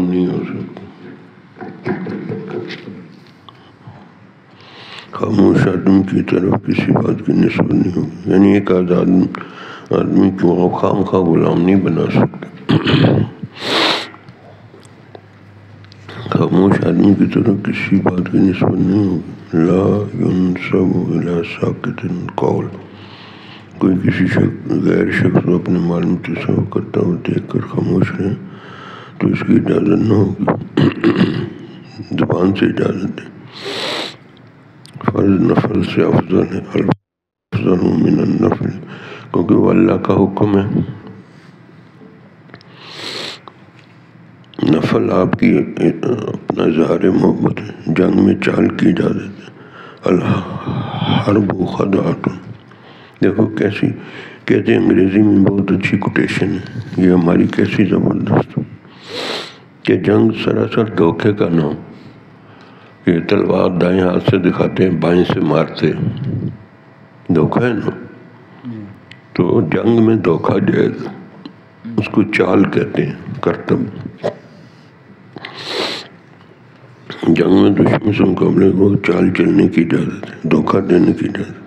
غلام نہیں ہو سکتا. خاموش آدمی کی طرف کسی بات کی نسبت نہیں ہوگی. یعنی ایک آزاد آدمی کو خام خواہ غلام نہیں بنا سکتا. خاموش آدمی کی طرف کسی بات کی نسبت نہیں ہوگی. لا ينسب الى ساکت القول. کوئی کسی غیر شخص کو اپنے مال میں تصرف کرتا ہو دیکھ کر خاموش رہے تو اس کی اجازت نہ ہوگی. زبان سے اجازت ہے. فرض نفل سے افضل ہے. الافضل من النفل، کیونکہ وہ اللہ کا حکم ہے. نفل آپ کی اپنا اظہار محبت ہے. جنگ میں چال کی اجازت ہے. الحرب خدعۃ. دیکھو کیسی کہتے ہیں انگریزی میں بہت اچھی کوٹیشن ہے. یہ ہماری کیسی زبردست کہ جنگ سراسر دھوکے کا نام. یہ تلوار دائیں ہاتھ سے دکھاتے ہیں بائیں سے مارتے، دھوکہ ہے نا. تو جنگ میں دھوکہ جائز، اس کو چال کہتے ہیں، کرتب. جنگ میں دشمن سے مقابلے کو چال چلنے کی اجازت ہے، دھوکہ دینے کی اجازت.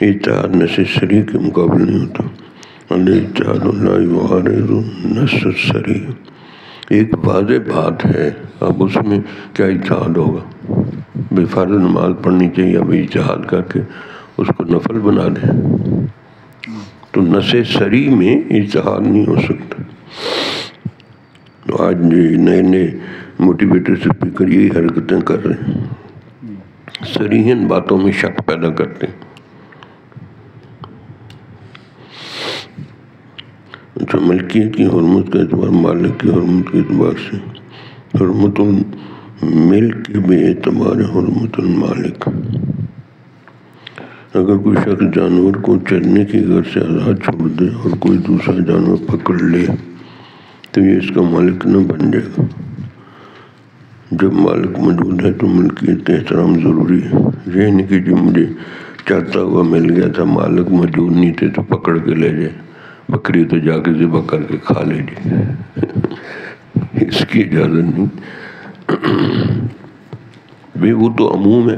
اتحاد نص سری کے مقابلے نہیں ہوتا. الاتحاد لا يعارض نص السری. ایک واضح بات ہے، اب اس میں کیا اتحاد ہوگا؟ بے فرض نماز پڑھنی چاہیے، اب اتحاد کر کے اس کو نفل بنا دیں تو نص سری میں اتحاد نہیں ہو سکتا. تو آج نئے نئے موٹیویٹر اسپیکر یہی حرکتیں کر رہے ہیں، صریحاً باتوں میں شک پیدا کرتے ہیں. اچھا، ملکیت کی حرمت کا اعتبار مالک کی حرمت کے اعتبار سے. حرمت الملک بے اعتبار حرمت المالک. اگر کوئی شخص جانور کو چرنے کی غرض سے آزاد چھوڑ دے اور کوئی دوسرا جانور پکڑ لے تو یہ اس کا مالک نہ بن جائے گا. جب مالک موجود ہے تو ملکیت کا احترام ضروری ہے. یہ نہیں کہ جو مجھے چاہتا ہوا مل گیا تھا، مالک موجود نہیں تھے تو پکڑ کے لے جائے. بکری تو جا کے ذبح کر کے کھا لے جی، اس کی اجازت نہیں. بھئی وہ تو عموم ہے،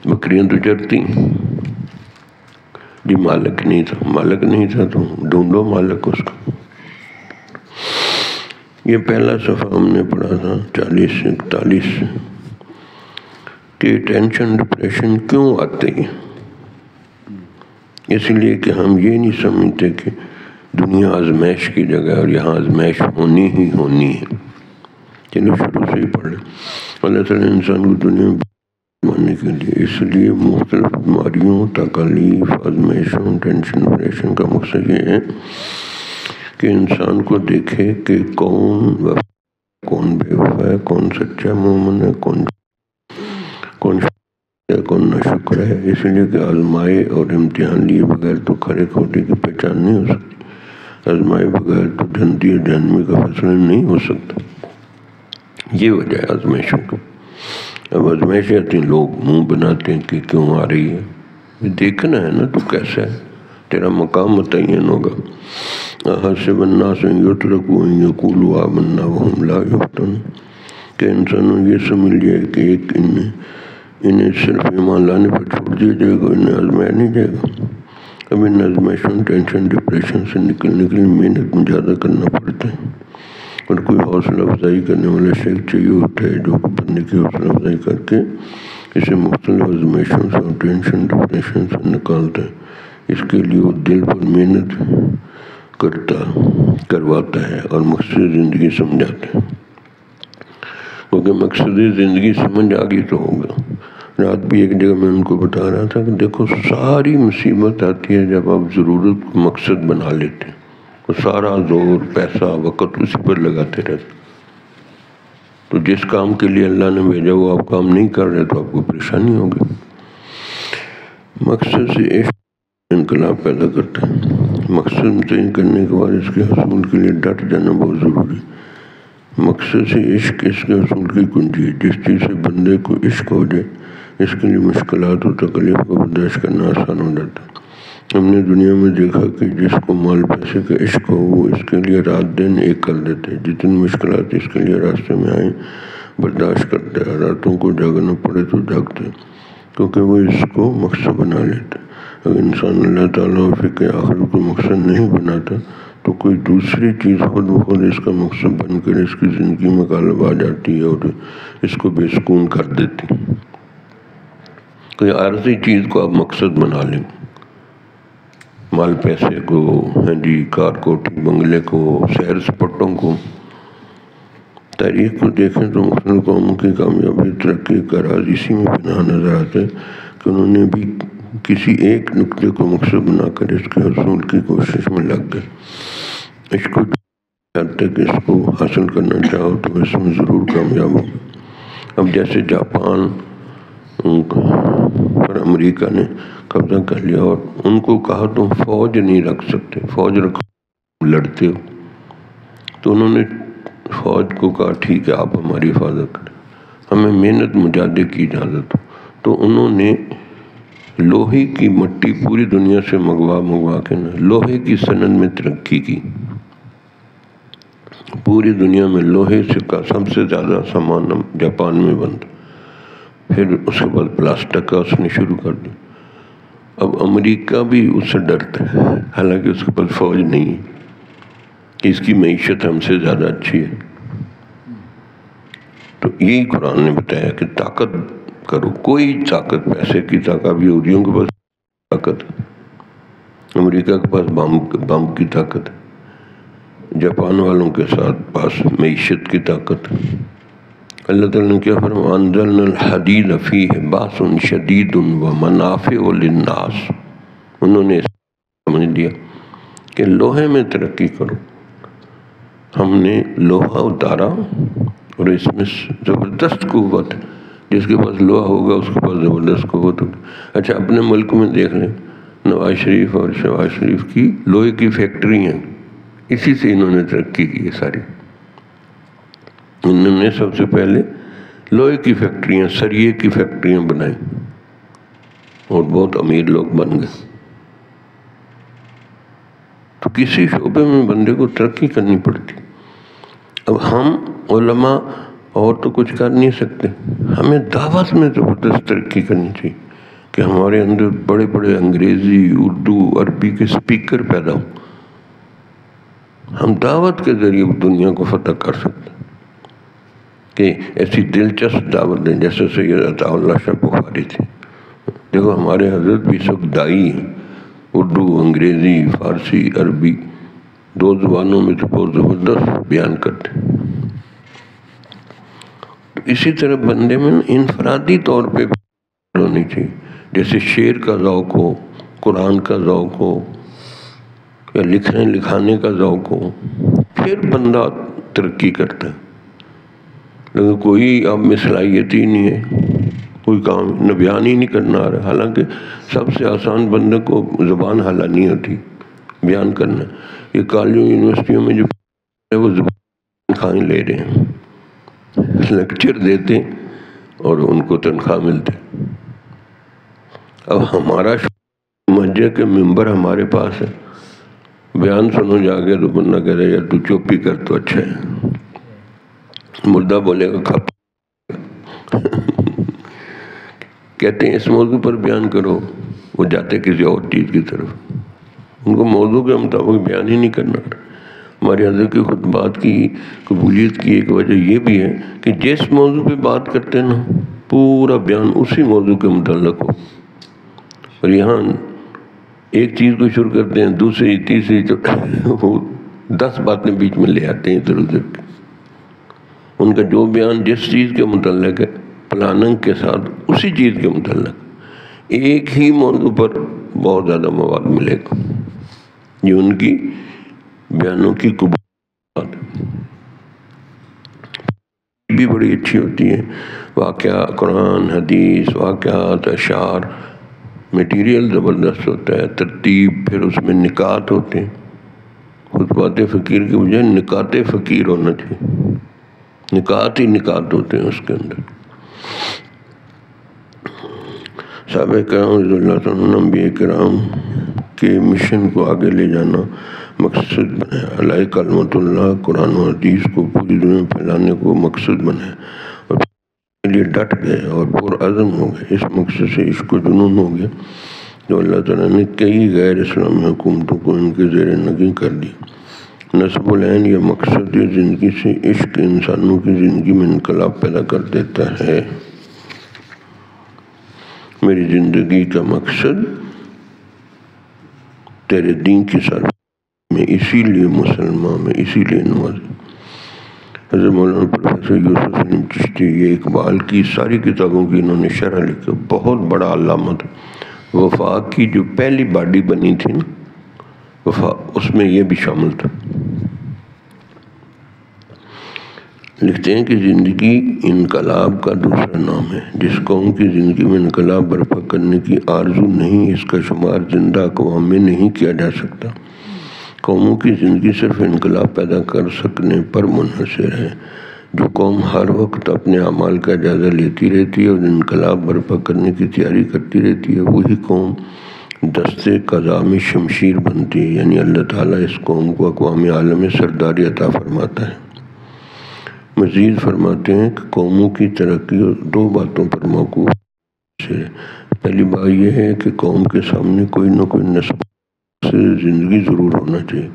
بکریاں تو چرتی ہیں. جی مالک نہیں تھا، مالک نہیں تھا تو ڈھونڈو مالک اس کا. یہ پہلا صفحہ ہم نے پڑھا تھا 40 سے 41 کہ ٹینشن ڈپریشن کیوں آتے ہیں. اس لیے کہ ہم یہ نہیں سمجھتے کہ دنیا آزمائش کی جگہ اور یہاں آزمائش ہونی ہی ہونی ہے. چلو شروع سے ہی پڑھ لیں. اللہ تعالیٰ انسان کو دنیا میں ماننے کے لیے اس لیے مختلف بیماریوں، تکالیف، آزمائشوں، ٹینشن ڈپریشن کا مقصد یہ ہے کہ انسان کو دیکھے کہ کون بے وفا ہے، کون سچا مومن ہے، کون ناشکر ہے. اس لیے کہ آزمائے اور امتحان لیے بغیر تو کھرے کھوٹے کی پہچان نہیں ہو سکتی. آزمائے بغیر تو جنتی اور جہنمی کا فیصلہ نہیں ہو سکتا. یہ وجہ ہے آزمائشوں کی. اب آزمائشیں آتی ہیں، لوگ منہ بناتے ہیں کہ کیوں آ رہی ہے. دیکھنا ہے نا تو کیسا ہے، تیرا مقام متعین ہوگا. حسب الناس ان یترکوا ان یقولوا آمنا وهم لا یفتنون. کہ انسانوں یہ سمجھ لیا کہ ایک انہیں صرف ایمان لانے پر چھوڑ دیا جائے گا، انہیں آزمایا نہیں جائے گا. اب ان آزمائشوں، ٹینشن، ڈپریشن سے نکلنے کے لیے محنت مجاہدہ کرنا پڑتا ہے. اور کوئی حوصلہ افزائی کرنے والا شیخ چاہیے ہوتا ہے جو بندے کی حوصلہ افزائی کر کے اسے مختلف آزمائشوں سے اور ٹینشن ڈپریشن سے نکالتا ہے. اس کے لیے وہ دل پر محنت کرواتا ہے اور مقصد زندگی سمجھاتا ہے. کیونکہ مقصد زندگی سمجھ آگے تو ہوگا. رات بھی ایک جگہ میں ان کو بتا رہا تھا کہ دیکھو ساری مصیبت آتی ہے جب آپ ضرورت کو مقصد بنا لیتے ہیں. سارا زور، پیسہ، وقت اسی پر لگاتے رہتے. تو جس کام کے لیے اللہ نے بھیجا وہ آپ کام نہیں کر رہے تو آپ کو پریشانی ہوگی. مقصد سے عشق انقلاب پیدا کرتا ہے. مقصد متعین کرنے کے بعد اس کے حصول کے لیے ڈٹ جانا بہت ضروری. مقصد سے عشق اس کے حصول کی کنجی ہے. جس چیز سے بندے کو عشق ہو جائے اس کے لیے مشکلات و تکلیف کو برداشت کرنا آسان ہو جاتا ہے. ہم نے دنیا میں دیکھا کہ جس کو مال پیسے کا عشق ہو وہ اس کے لیے رات دن ایک کر دیتے، جتنی مشکلات اس کے لیے راستے میں آئیں برداشت کرتے، راتوں کو جاگنا پڑے تو جاگتے، کیونکہ وہ اس کو مقصد بنا لیتے۔ اگر انسان اللہ تعالیٰ اور فکر آخرت کو مقصد نہیں بناتا تو کوئی دوسری چیز خود بخود اس کا مقصد بن کر اس کی زندگی میں غالب آ جاتی ہے اور اس کو بے سکون کر دیتی۔ کوئی عارضی چیز کو آپ مقصد بنا لیں، مال پیسے کو، کار کوٹھی بنگلے کو، سیر سپاٹوں کو۔ تاریخ کو دیکھیں تو مختلف قوموں کی کامیابی ترقی کا راز اسی میں پنہاں نظر آتا ہے کہ انہوں نے بھی کسی ایک نقطے کو مقصد بنا کر اس کے حصول کی کوشش میں لگ گئے۔ اس کو چاہتے کہ اس کو حاصل کرنا چاہو تو اس میں ضرور کامیاب ہو۔ اب جیسے جاپان پر امریکہ نے قبضہ کر لیا اور ان کو کہا تم فوج نہیں رکھ سکتے، فوج رکھو لڑتے ہو، تو انہوں نے فوج کو کہا ٹھیک ہے آپ ہماری حفاظت کریں، ہمیں محنت مجاہدے کی اجازت ہو۔ تو انہوں نے لوہے کی مٹی پوری دنیا سے منگوا کے لوہے کی صنعت میں ترقی کی۔ پوری دنیا میں لوہے سے کا سب سے زیادہ سامان جاپان میں بنتا، پھر اس کے بعد پلاسٹک کا اس نے شروع کر دیا۔ اب امریکہ بھی اس سے ڈرتا ہے، حالانکہ اس کے پاس فوج نہیں ہے، کہ اس کی معیشت ہم سے زیادہ اچھی ہے۔ تو یہی قرآن نے بتایا کہ طاقت کرو، کوئی طاقت، پیسے کی طاقت، یہودیوں کے پاس طاقت، امریکہ کے پاس بم کی طاقت، جاپان والوں کے ساتھ پاس معیشت کی طاقت۔ اللہ تعالیٰ نے کیا فرمایا؟ انزلنا الحدید فیہ باس شدید ومنافع للناس۔ انہوں نے سمجھ لیا کہ لوہے میں ترقی کرو، ہم نے لوہا اتارا اور اس میں زبردست قوت، جس کے پاس لوہا ہوگا اس کے پاس زبردست قوت ہوگی۔ اچھا اپنے ملک میں دیکھ لیں، نواز شریف اور شہباز شریف کی لوہے کی فیکٹری ہیں، اسی سے انہوں نے ترقی کی ہے ساری۔ انہوں نے سب سے پہلے لوہے کی فیکٹریاں، سریے کی فیکٹریاں بنائیں اور بہت امیر لوگ بن گئے۔ تو کسی شعبے میں بندے کو ترقی کرنی پڑتی۔ اب ہم علماء اور تو کچھ کر نہیں سکتے، ہمیں دعوت میں زبردست ترقی کرنی چاہیے کہ ہمارے اندر بڑے بڑے انگریزی، اردو، عربی کے سپیکر پیدا ہوں۔ ہم دعوت کے ذریعے دنیا کو فتح کر سکتے ہیں، کہ ایسی دلچسپ دعوت دیں جیسے سید عطا اللہ شاہ بخاری تھے۔ دیکھو ہمارے حضرت بھی سب دائی ہیں، اردو، انگریزی، فارسی، عربی، دو زبانوں میں تو بہت زبردست بیان کرتے ہیں۔ تو اسی طرح بندے میں انفرادی طور پہ ہونی چاہیے، جیسے شعر کا ذوق ہو، قرآن کا ذوق ہو، یا لکھنے لکھانے کا ذوق ہو، پھر بندہ ترقی کرتا ہے۔ لیکن کوئی آپ میں صلاحیت ہی نہیں ہے، کوئی کام نہ بیان ہی نہیں کرنا آ رہا، حالانکہ سب سے آسان بندے کو زبان ہلانی ہوتی، بیان کرنا۔ یہ کالجوں یونیورسٹیوں میں جو وہ زبان تنخواہیں لے رہے ہیں، لیکچر دیتے اور ان کو تنخواہ ملتے۔ اب ہمارا مسجد کے ممبر ہمارے پاس ہے، بیان سنو جا کے تو بندہ کہہ رہا یار تو چپ ہی کر تو اچھا ہے، مردہ بولے گا کھپ۔ کہتے ہیں اس موضوع پر بیان کرو، وہ جاتے کسی اور چیز کی طرف، ان کو موضوع کے مطابق بیان ہی نہیں کرنا۔ ہمارے حضرت کی خطبات کی قبولیت کی ایک وجہ یہ بھی ہے کہ جس موضوع پہ بات کرتے ہیں نا، پورا بیان اسی موضوع کے متعلق ہو۔ اور یہاں ایک چیز کو شروع کرتے ہیں، دوسری تیسری، وہ 10 باتیں بیچ میں لے آتے ہیں ادھر ادھر کے۔ ان کا جو بیان جس چیز کے متعلق ہے، پلاننگ کے ساتھ اسی چیز کے متعلق، ایک ہی موضوع پر بہت زیادہ مواد ملے گا۔ یہ ان کی بیانوں کی قبولیت بھی بڑی اچھی ہوتی ہے۔ واقعہ، قرآن، حدیث، واقعات، اشعار، میٹیریل زبردست ہوتا ہے، ترتیب، پھر اس میں نکات ہوتے ہیں۔ خطبات فقیر کے بجائے نکات فقیر ہونا چاہیے، نکات ہی نکات ہوتے ہیں اس کے اندر۔ صحابہ کرام رضی اللہ عنہ انبیاء کرام کے مشن کو آگے لے جانا مقصد بنایا، علیہ کلمۃ اللہ قرآن و حدیث کو پوری دنیا میں پھیلانے کو مقصد بنایا اور کے لیے ڈٹ گئے اور پرعزم ہو گئے۔ اس مقصد سے عشق و جنون ہو گیا تو اللہ تعالیٰ نے کئی غیر اسلامی حکومتوں کو ان کے زیر نگیں کر دی۔ نصب العین یہ مقصد زندگی سے عشق انسانوں کی زندگی میں انقلاب پیدا کر دیتا ہے۔ میری زندگی کا مقصد تیرے دین کی سربراہی، میں اسی لیے مسلمان، میں اسی لیے نمازی۔ حضرت مولانا پروفیسر یوسف سلیم چشتی، یہ اقبال کی ساری کتابوں کی انہوں نے شرح لکھی، بہت بڑا علامہ تھا۔ وفا کی جو پہلی باڈی بنی تھی نا وفا، اس میں یہ بھی شامل تھا۔ لکھتے ہیں کہ زندگی انقلاب کا دوسرا نام ہے۔ جس قوم کی زندگی میں انقلاب برپا کرنے کی آرزو نہیں، اس کا شمار زندہ اقوام میں نہیں کیا جا سکتا۔ قوموں کی زندگی صرف انقلاب پیدا کر سکنے پر منحصر ہے۔ جو قوم ہر وقت اپنے اعمال کا جائزہ لیتی رہتی ہے اور انقلاب برپا کرنے کی تیاری کرتی رہتی ہے، وہی قوم دستے قضا میں شمشیر بنتی ہے، یعنی اللہ تعالیٰ اس قوم کو اقوام عالم میں سرداری عطا فرماتا ہے۔ مزید فرماتے ہیں کہ قوموں کی ترقی دو باتوں پر موقوف ہے۔ پہلی بات یہ ہے کہ قوم کے سامنے کوئی نہ کوئی نسب سے زندگی ضرور ہونا چاہیے۔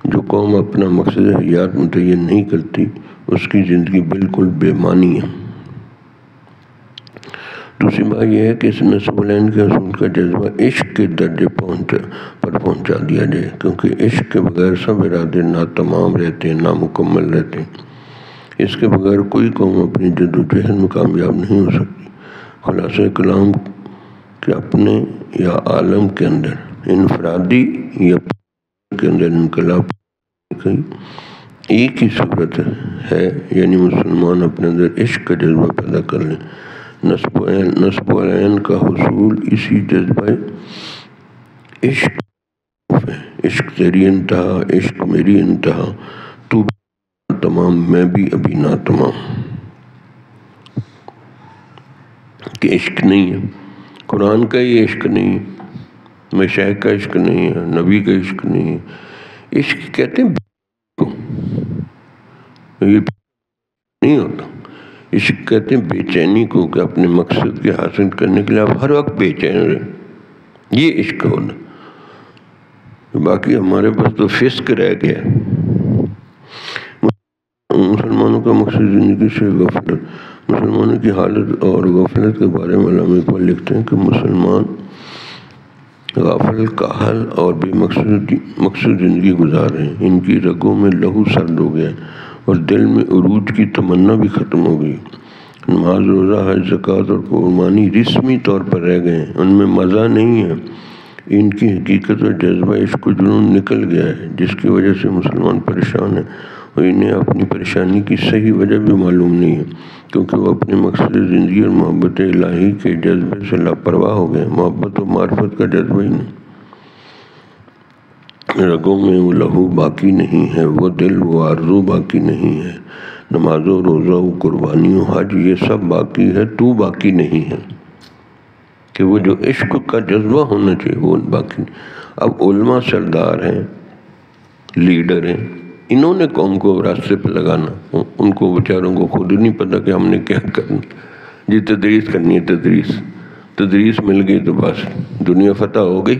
جو قوم اپنا مقصد حیات متعین نہیں کرتی، اس کی زندگی بالکل بے معنی ہے۔ دوسری بات یہ ہے کہ اس نصب العین کے حصول کا جذبہ عشق کے درجے پر پہنچا دیا جائے، کیونکہ عشق کے بغیر سب ارادے ناتمام رہتے ہیں، نامکمل رہتے ہیں۔ اس کے بغیر کوئی قوم اپنی جد و جہد میں کامیاب نہیں ہو سکتی۔ خلاصہ کلام کہ اپنے یا عالم کے اندر انفرادی یا کے اندر انقلاب کی ایک ہی صورت ہے، یعنی مسلمان اپنے اندر عشق کا جذبہ پیدا کر لیں۔ نصب العین کا حصول اسی جذبہ عشق ہے۔ عشق تیری انتہا، عشق میری انتہا، تو تمام میں بھی ابھی نہ تمام۔ کہ عشق نہیں ہے، قرآن کا ہی عشق نہیں ہے، مشائخ کا عشق نہیں ہے، نبی کا عشق نہیں ہے۔ عشق کہتے ہیں کو، یہ نہیں ہوتا۔ عشق کہتے ہیں بے چینی کو، کہ اپنے مقصد کے حاصل کرنے کے لیے آپ ہر وقت بے چین رہیں، یہ عشق ہونا۔ باقی ہمارے پاس تو فسق رہ گیا۔ مسلمانوں کا مقصد زندگی سے غفلت۔ مسلمانوں کی حالت اور غفلت کے بارے میں علامہ اقبال لکھتے ہیں کہ مسلمان غافل، کاہل اور بے مقصد زندگی گزار رہے ہیں۔ ان کی رگوں میں لہو سرد ہو گیا اور دل میں عروج کی تمنا بھی ختم ہو گئی۔ نماز، روزہ، حج، زکوٰۃ اور قربانی رسمی طور پر رہ گئے ہیں، ان میں مزہ نہیں ہے۔ ان کی حقیقت اور جذبہ عشق و جنون نکل گیا ہے، جس کی وجہ سے مسلمان پریشان ہیں اور انہیں اپنی پریشانی کی صحیح وجہ بھی معلوم نہیں ہے، کیونکہ وہ اپنے مقصد زندگی اور محبت الہی کے جذبے سے لاپرواہ ہو گئے۔ محبت و معرفت کا جذبہ ہی نہیں، رگوں میں وہ لہو باقی نہیں ہے، وہ دل، وہ آرزو باقی نہیں ہے۔ نماز و روزہ و قربانی و حج یہ سب باقی ہے، تو باقی نہیں ہے۔ کہ وہ جو عشق کا جذبہ ہونا چاہیے وہ باقی نہیں۔ اب علماء سردار ہیں، لیڈر ہیں، انہوں نے قوم کو راستے پہ لگانا، ان کو بیچاروں کو خود نہیں پتہ کہ ہم نے کیا کرنا۔ جی تدریس کرنی ہے، تدریس مل گئی تو بس دنیا فتح ہو گئی۔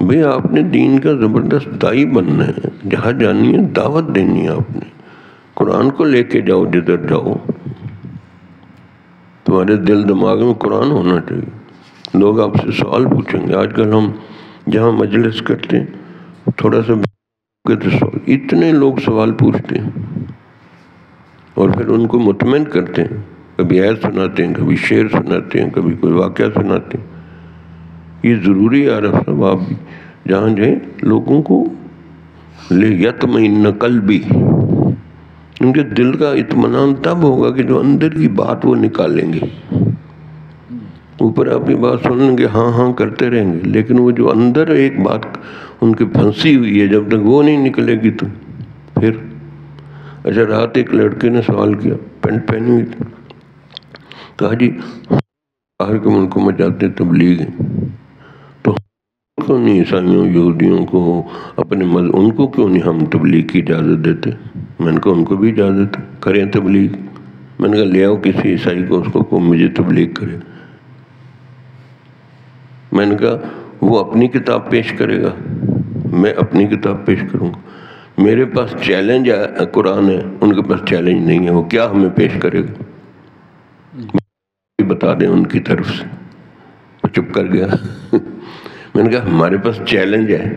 بھئی آپ نے دین کا زبردست دائی بننا ہے، جہاں جانی ہے دعوت دینی ہے، آپ نے قرآن کو لے کے جاؤ جدھر جاؤ، تمہارے دل دماغ میں قرآن ہونا چاہیے۔ لوگ آپ سے سوال پوچھیں گے۔ آج کل ہم جہاں مجلس کرتے ہیں تھوڑا سا اتنے لوگ سوال پوچھتے ہیں اور پھر ان کو مطمئن کرتے ہیں، کبھی آیت سناتے ہیں، کبھی شعر سناتے ہیں، کبھی کوئی واقعہ سناتے ہیں۔ یہ ضروری ہے عارف صاحب، آپ بھی جہاں جائیں لوگوں کو لِیَطْمَئِنَّ قَلْبِی، ان کے دل کا اطمینان تب ہوگا کہ جو اندر کی بات وہ نکالیں گے۔ اوپر آپ کی بات سن لیں گے، ہاں ہاں کرتے رہیں گے، لیکن وہ جو اندر ایک بات ان کی پھنسی ہوئی ہے، جب تک وہ نہیں نکلے گی تو پھر۔ اچھا، رات ایک لڑکے نے سوال کیا، پینٹ پہنی ہوئی تھی، کہا جی باہر کے ملکوں میں جاتے تبلیغ ہیں، تو کیوں نہیں عیسائیوں یہودیوں کو اپنے ان کو کیوں نہیں ہم تبلیغ کی اجازت دیتے؟ میں نے کہا ان کو بھی اجازت کریں تبلیغ. میں نے کہا لے آؤ کسی عیسائی کو، اس کو مجھے تبلیغ کرے. میں نے کہا وہ اپنی کتاب پیش کرے گا، میں اپنی کتاب پیش کروں گا. میرے پاس چیلنج ہے، قرآن ہے، ان کے پاس چیلنج نہیں ہے، وہ کیا ہمیں پیش کرے گا؟ بتا دیں ان کی طرف سے. وہ چپ کر گیا. میں نے کہا ہمارے پاس چیلنج ہے،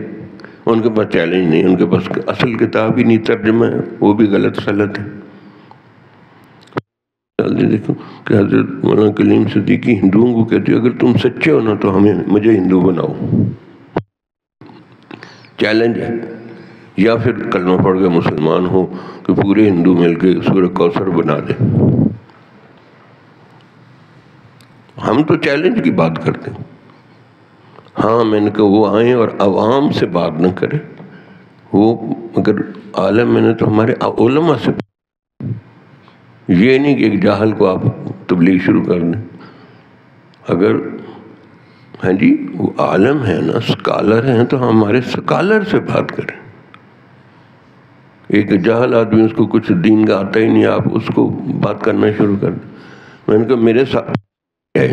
ان کے پاس چیلنج نہیں، ان کے پاس اصل کتاب ہی نہیں، ترجمہ ہے وہ بھی غلط سلط ہے. دیکھو کہ حضرت مولانا کلیم صدیقی ہندوؤں کو کہتے ہیں اگر تم سچے ہو نا تو مجھے ہندو بناؤ. چیلنج ہے. یا پھر کلمہ پڑھ کے مسلمان ہو کہ پورے ہندو مل کے سورہ کوثر بنا دیں. ہم تو چیلنج کی بات کرتے ہیں. ہاں میں نے کہا وہ آئیں اور عوام سے بات نہ کریں، وہ اگر عالم میں نے تو ہمارے علماء سے، یہ نہیں کہ ایک جاہل کو آپ تبلیغ شروع کر دیں. اگر ہاں جی وہ عالم ہے نا، سکالر ہیں، تو ہمارے سکالر سے بات کریں. ایک جاہل آدمی، اس کو کچھ دین کا آتا ہی نہیں، آپ اس کو بات کرنا شروع کر دیں. میں نے کہا میرے ساتھ ہے،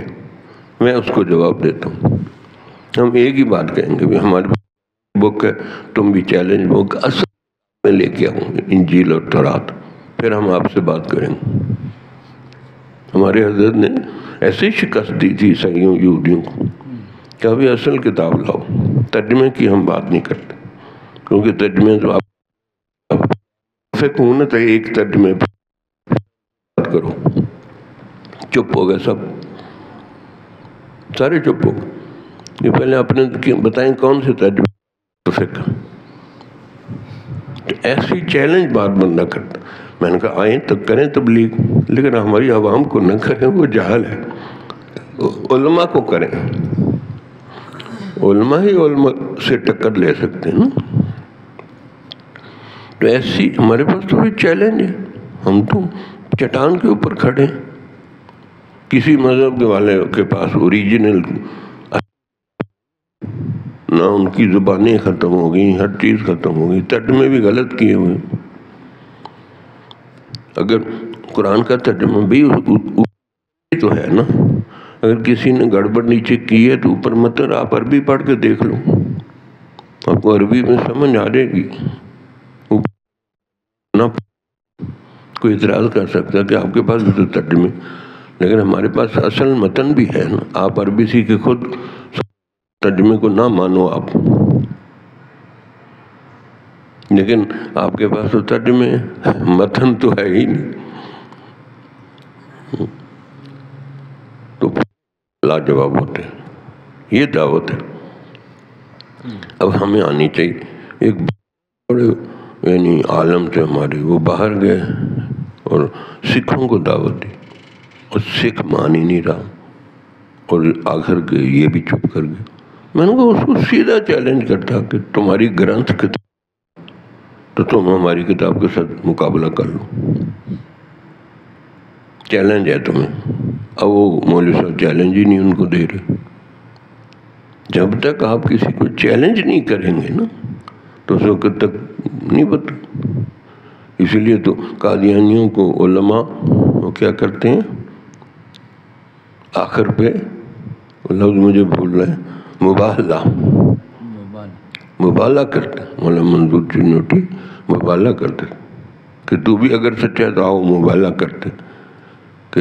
میں اس کو جواب دیتا ہوں. ہم ایک ہی بات کہیں گے، ہمارے بک ہے، تم بھی چیلنج بک اصل میں لے کے آؤں گے، انجیل اور تورات، پھر ہم آپ سے بات کریں گے. ہمارے حضرت نے ایسے شکست دی تھی عیسائیوں یہودیوں کو کہ ابھی اصل کتاب لاؤ. ترجمے کی ہم بات نہیں کرتے، کیونکہ ترجمے تو آپ فقہ ہوں نا، تو ایک ترجمے بات کرو. چپ ہو گئے سب، سارے چپ ہو گئے. یہ پہلے اپنے بتائیں کون سے ترجمے فقہ. تو ایسی چیلنج بات بندہ کرتا. میں نے کہا آئیں تو کریں تبلیغ، لیکن ہماری عوام کو نہ کریں، وہ جہل ہے. علماء کو کریں، علماء ہی علماء سے ٹکر لے سکتے ہیں نا. تو ایسی ہمارے پاس تو چیلنج ہے. ہم تو چٹان کے اوپر کھڑے ہیں. کسی مذہب کے والے کے پاس اوریجنل نہ، ان کی زبانیں ختم ہو گئی، ہر چیز ختم ہو گئی، ترجمے بھی غلط کیے ہوئے. اگر قرآن کا ترجمہ بھی تو ہے نا، اگر کسی نے گڑبڑ نیچے کی ہے تو اوپر متن آپ عربی پڑھ کے دیکھ لو، آپ کو عربی میں سمجھ آ جائے گی. نہ کوئی اعتراض کر سکتا ہے کہ آپ کے پاس بھی تو ترجمے، لیکن ہمارے پاس اصل متن بھی ہے نا. آپ عربی سیکھ کے خود ترجمے کو نہ مانو آپ، لیکن آپ کے پاس تو ترجمے متن تو ہے ہی نہیں. تو لاجواب ہوتے ہیں. یہ دعوت ہے. اب ہمیں آنی چاہیے. ایک بڑے یعنی عالم تھے ہمارے، وہ باہر گئے اور سکھوں کو دعوت دی، اور سکھ مان ہی نہیں رہا، اور آخر کے یہ بھی چپ کر گئے. میں نے کہا اس کو سیدھا چیلنج کرتا کہ تمہاری گرنتھ کتاب، تو تم ہماری کتاب کے ساتھ مقابلہ کر لو، چیلنج ہے تمہیں. اب وہ مولوی صاحب چیلنج ہی نہیں ان کو دے رہے. جب تک آپ کسی کو چیلنج نہیں کریں گے نا تو اس وقت تک نہیں پتہ. اسی لیے تو قادیانیوں کو علماء وہ کیا کرتے ہیں، آخر پہ لفظ مجھے بھول رہے ہیں، مبالغہ کرتے ہیں. مولانا منظور چنوٹی مبالغہ کرتے کہ تو بھی اگر سچا ہے تو آؤ مبالغہ کرتے، کہ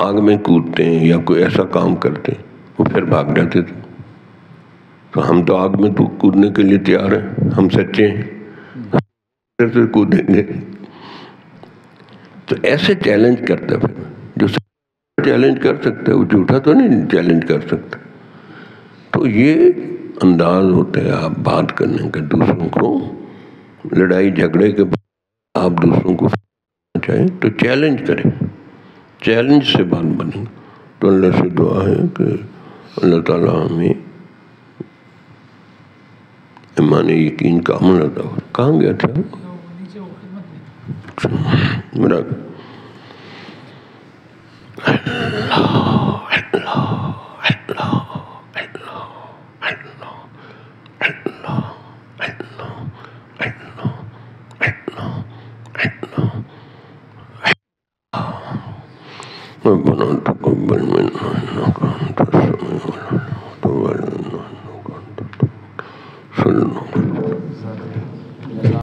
آگ میں کودتے ہیں یا کوئی ایسا کام کرتے ہیں. وہ پھر بھاگ جاتے تھے. تو ہم تو آگ میں تو کودنے کے لیے تیار ہیں، ہم سچے ہیں، سے کودیں گے. تو ایسے چیلنج کرتا پھر جو چیلنج کر سکتا ہے، وہ جھوٹا تو نہیں چیلنج کر سکتا. تو یہ انداز ہوتا ہے آپ بات کرنے کا دوسروں کو. لڑائی جھگڑے کے بعد آپ دوسروں کو چاہیں تو چیلنج کریں، چیلنج سے بات بنے. تو اللہ سے دعا ہے کہ اللہ تعالیٰ ہمیں ایمان یقین کا عمل عطا فرمائے. کہاں گیا تھا میرا؟ اللہ اللہ ربنا تقبل منا إنك أنت